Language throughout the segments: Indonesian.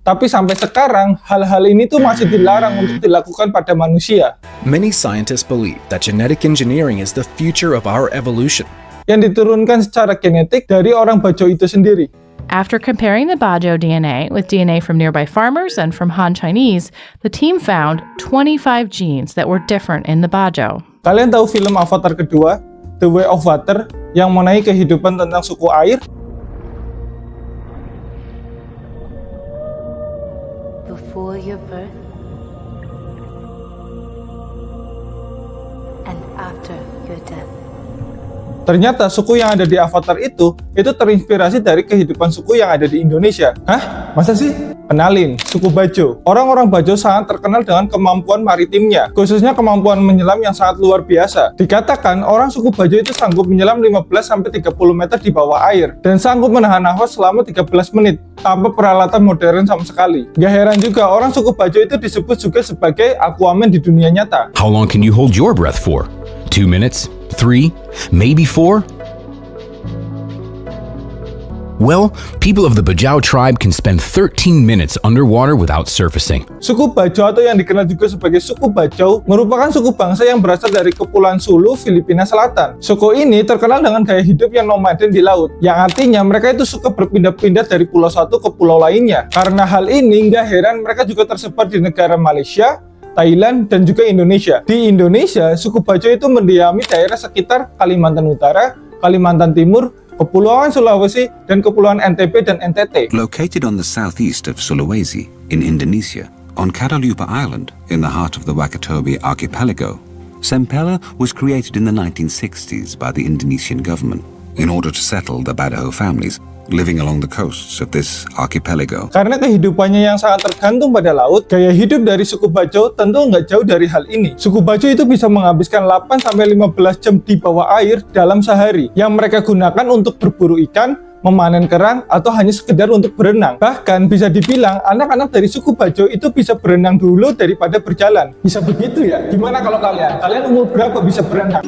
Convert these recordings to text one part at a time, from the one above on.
Tapi sampai sekarang, hal-hal ini tuh masih dilarang untuk dilakukan pada manusia. Many scientists believe that genetic engineering is the future of our evolution. Yang diturunkan secara genetik dari orang Bajo itu sendiri. After comparing the Bajo DNA with DNA from nearby farmers and from Han Chinese, the team found 25 genes that were different in the Bajo. Kalian tahu film Avatar kedua, The Way of Water, yang mengenai kehidupan tentang suku air? Before your birth and after your death. Ternyata suku yang ada di Avatar itu terinspirasi dari kehidupan suku yang ada di Indonesia. Hah? Masa sih? Kenalin, suku Bajo. Orang-orang Bajo sangat terkenal dengan kemampuan maritimnya, khususnya kemampuan menyelam yang sangat luar biasa. Dikatakan orang suku Bajo itu sanggup menyelam 15-30 meter di bawah air, dan sanggup menahan nafas selama 13 menit, tanpa peralatan modern sama sekali. Gak heran juga orang suku Bajo itu disebut juga sebagai Aquaman di dunia nyata. How long can you hold your breath for? 2 minutes? 3? Maybe 4? Well, people of the Bajau tribe can spend 13 minutes underwater without surfacing. Suku Bajo atau yang dikenal juga sebagai suku Bajau merupakan suku bangsa yang berasal dari Kepulauan Sulu, Filipina Selatan. Suku ini terkenal dengan gaya hidup yang nomaden di laut, yang artinya mereka itu suka berpindah-pindah dari pulau satu ke pulau lainnya. Karena hal ini, nggak heran mereka juga tersebar di negara Malaysia, Thailand, dan juga Indonesia. Di Indonesia, suku Bajo itu mendiami daerah sekitar Kalimantan Utara, Kalimantan Timur, Kepulauan Sulawesi, dan Kepulauan NTB dan NTT. Located on the southeast of Sulawesi, in Indonesia, on Kadalupa Island, in the heart of the Wakatobi archipelago, Sempela was created in the 1960s by the Indonesian government in order to settle the Badaho families living along the coasts of this archipelago. Karena kehidupannya yang sangat tergantung pada laut, gaya hidup dari suku Bajo tentu nggak jauh dari hal ini. Suku Bajo itu bisa menghabiskan 8-15 jam di bawah air dalam sehari, yang mereka gunakan untuk berburu ikan, memanen kerang, atau hanya sekedar untuk berenang. Bahkan bisa dibilang anak-anak dari suku Bajo itu bisa berenang dulu daripada berjalan. Bisa begitu ya? Gimana kalau kalian? Kalian umur berapa bisa berenang?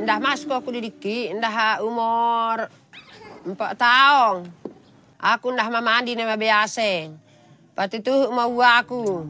Ndah masuk aku didiki, ndah umur 4 tahun. Aku ndah mandi nama biasa. Pati tu mau aku,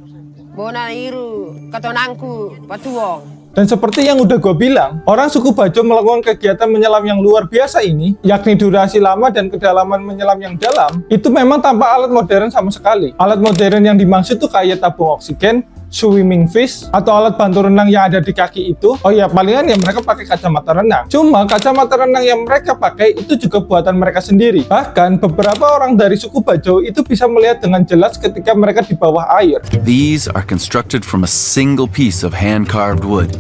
bona iru, katonangku, patuong. Dan seperti yang udah gue bilang, orang suku Bajo melakukan kegiatan menyelam yang luar biasa ini, yakni durasi lama dan kedalaman menyelam yang dalam, itu memang tanpa alat modern sama sekali. Alat modern yang dimaksud tuh kayak tabung oksigen, swimming fish, atau alat bantu renang yang ada di kaki itu. Oh ya, palingan ya mereka pakai kacamata renang. Cuma kacamata renang yang mereka pakai itu juga buatan mereka sendiri. Bahkan beberapa orang dari suku Bajo itu bisa melihat dengan jelas ketika mereka di bawah air. These are constructed from a single piece of hand-carved wood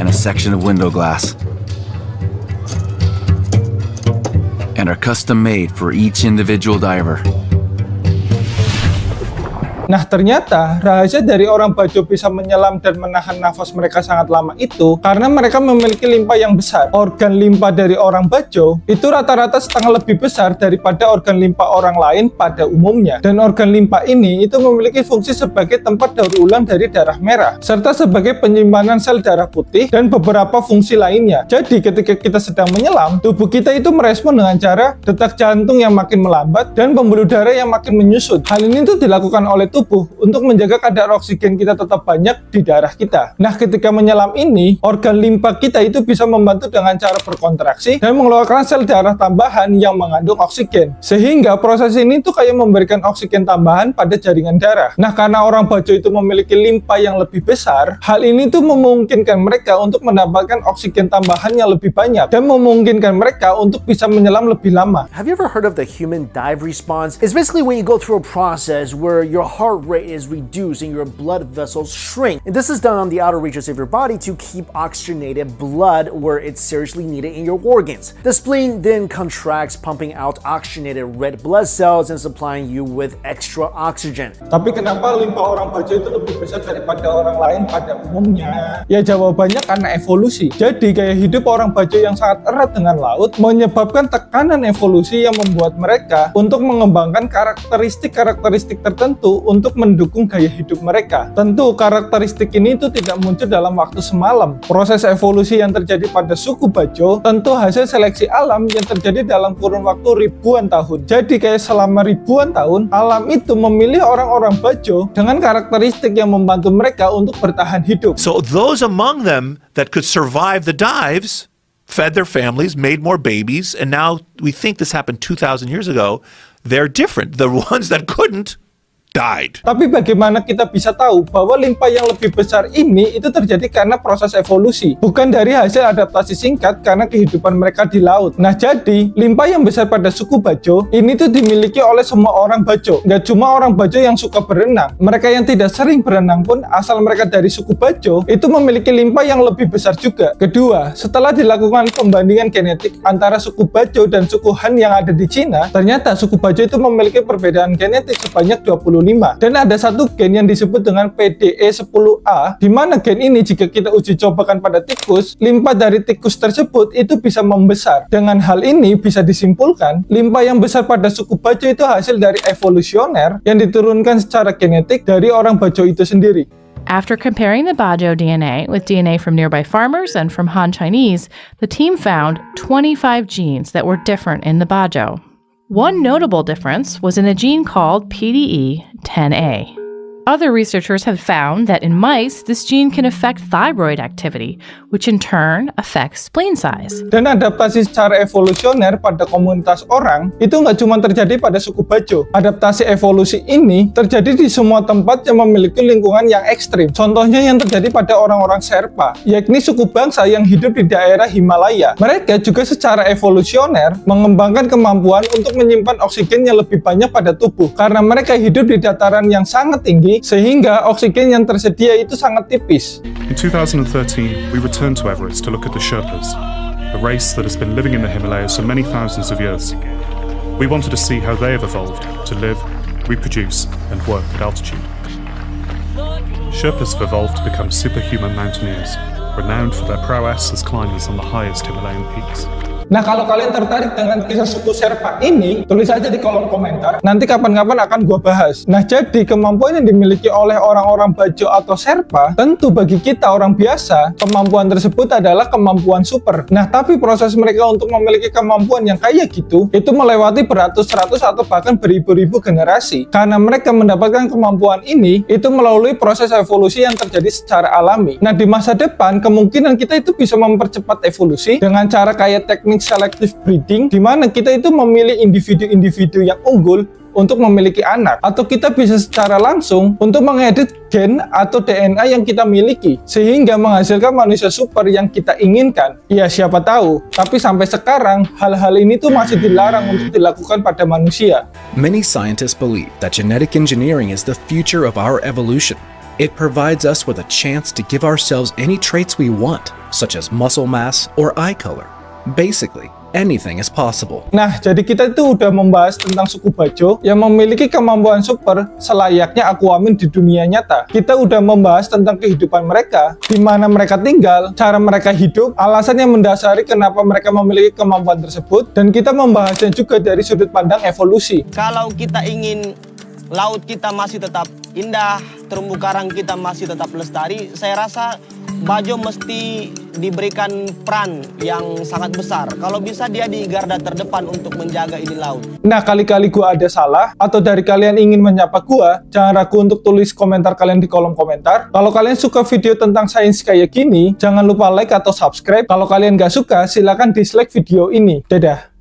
and a section of window glass, and are custom made for each individual diver. Nah, ternyata rahasia dari orang Bajo bisa menyelam dan menahan nafas mereka sangat lama itu karena mereka memiliki limpa yang besar. Organ limpa dari orang Bajo itu rata-rata setengah lebih besar daripada organ limpa orang lain pada umumnya. Dan organ limpa ini itu memiliki fungsi sebagai tempat daur ulang dari darah merah, serta sebagai penyimpanan sel darah putih dan beberapa fungsi lainnya. Jadi ketika kita sedang menyelam, tubuh kita itu merespon dengan cara detak jantung yang makin melambat dan pembuluh darah yang makin menyusut. Hal ini tuh dilakukan oleh tubuh untuk menjaga kadar oksigen kita tetap banyak di darah kita. Nah, ketika menyelam ini, organ limpa kita itu bisa membantu dengan cara berkontraksi dan mengeluarkan sel darah tambahan yang mengandung oksigen. Sehingga proses ini tuh kayak memberikan oksigen tambahan pada jaringan darah. Nah, karena orang Bajo itu memiliki limpa yang lebih besar, hal ini tuh memungkinkan mereka untuk mendapatkan oksigen tambahan yang lebih banyak dan memungkinkan mereka untuk bisa menyelam lebih lama. Have you ever heard of the human dive response? It's basically when you go through a process where your heart rate is reduced and your blood vessels shrink. And this is done on the outer reaches of your body to keep oxygenated blood where it's seriously needed in your organs. The spleen then contracts, pumping out oxygenated red blood cells and supplying you with extra oxygen. Tapi kenapa limpa orang Bajo itu lebih besar daripada orang lain pada umumnya? Ya, jawabannya karena evolusi. Jadi gaya hidup orang Bajo yang sangat erat dengan laut menyebabkan tekanan evolusi yang membuat mereka untuk mengembangkan karakteristik tertentu untuk mendukung gaya hidup mereka. Tentu karakteristik ini itu tidak muncul dalam waktu semalam. Proses evolusi yang terjadi pada suku Bajo tentu hasil seleksi alam yang terjadi dalam kurun waktu ribuan tahun. Jadi kayak selama ribuan tahun, alam itu memilih orang-orang Bajo dengan karakteristik yang membantu mereka untuk bertahan hidup. So those among them that could survive the dives fed their families, made more babies, and now we think this happened 2,000 years ago. They're different. The ones that couldn't died. Tapi bagaimana kita bisa tahu bahwa limpa yang lebih besar ini itu terjadi karena proses evolusi, bukan dari hasil adaptasi singkat karena kehidupan mereka di laut. Nah, jadi limpa yang besar pada suku Bajo ini tuh dimiliki oleh semua orang Bajo. Nggak cuma orang Bajo yang suka berenang, mereka yang tidak sering berenang pun asal mereka dari suku Bajo itu memiliki limpa yang lebih besar juga. Kedua, setelah dilakukan pembandingan genetik antara suku Bajo dan suku Han yang ada di Cina, ternyata suku Bajo itu memiliki perbedaan genetik sebanyak 25. Dan ada satu gen yang disebut dengan PDE10A, di mana gen ini jika kita uji cobakan pada tikus, limpa dari tikus tersebut itu bisa membesar. Dengan hal ini bisa disimpulkan, limpa yang besar pada suku Bajo itu hasil dari evolusioner yang diturunkan secara genetik dari orang Bajo itu sendiri. After comparing the Bajo DNA with DNA from nearby farmers and from Han Chinese, the team found 25 genes that were different in the Bajo. One notable difference was in a gene called PDE10A. Other researchers have found that in mice, this gene can affect thyroid activity, which in turn affects spleen size. Dan adaptasi secara evolusioner pada komunitas orang itu nggak cuma terjadi pada suku Bajo. Adaptasi evolusi ini terjadi di semua tempat yang memiliki lingkungan yang ekstrim. Contohnya yang terjadi pada orang-orang Sherpa, yakni suku bangsa yang hidup di daerah Himalaya. Mereka juga secara evolusioner mengembangkan kemampuan untuk menyimpan oksigen yang lebih banyak pada tubuh, karena mereka hidup di dataran yang sangat tinggi, sehingga oksigen yang tersedia itu sangat tipis. In 2013, we returned to Everest to look at the Sherpas, a race that has been living in the Himalayas for many thousands of years. We wanted to see how they have evolved to live, reproduce, and work at altitude. Sherpas have evolved to become superhuman mountaineers, renowned for their prowess as climbers on the highest Himalayan peaks. Nah, kalau kalian tertarik dengan kisah suku Sherpa ini, tulis aja di kolom komentar. Nanti kapan-kapan akan gua bahas. Nah, jadi kemampuan yang dimiliki oleh orang-orang Bajo atau Sherpa, tentu bagi kita orang biasa, kemampuan tersebut adalah kemampuan super. Nah, tapi proses mereka untuk memiliki kemampuan yang kayak gitu, itu melewati beratus-ratus atau bahkan beribu-ribu generasi. Karena mereka mendapatkan kemampuan ini, itu melalui proses evolusi yang terjadi secara alami. Nah, di masa depan, kemungkinan kita itu bisa mempercepat evolusi dengan cara kayak teknik selective breeding, di mana kita itu memilih individu-individu yang unggul untuk memiliki anak, atau kita bisa secara langsung untuk mengedit gen atau DNA yang kita miliki sehingga menghasilkan manusia super yang kita inginkan. Ya, siapa tahu, tapi sampai sekarang hal-hal ini tuh masih dilarang untuk dilakukan pada manusia. Many scientists believe that genetic engineering is the future of our evolution. It provides us with a chance to give ourselves any traits we want, such as muscle mass or eye color. Basically, anything is possible. Nah, jadi kita itu udah membahas tentang suku Bajo yang memiliki kemampuan super selayaknya Aquamin di dunia nyata. Kita udah membahas tentang kehidupan mereka, di mana mereka tinggal, cara mereka hidup, alasan yang mendasari kenapa mereka memiliki kemampuan tersebut, dan kita membahasnya juga dari sudut pandang evolusi. Kalau kita ingin laut kita masih tetap indah, terumbu karang kita masih tetap lestari, saya rasa Bajo mesti diberikan peran yang sangat besar. Kalau bisa dia di garda terdepan untuk menjaga ini laut. Nah, kali-kali gua ada salah, atau dari kalian ingin menyapa gua, jangan ragu untuk tulis komentar kalian di kolom komentar. Kalau kalian suka video tentang sains kayak gini, jangan lupa like atau subscribe. Kalau kalian gak suka, silahkan dislike video ini. Dadah.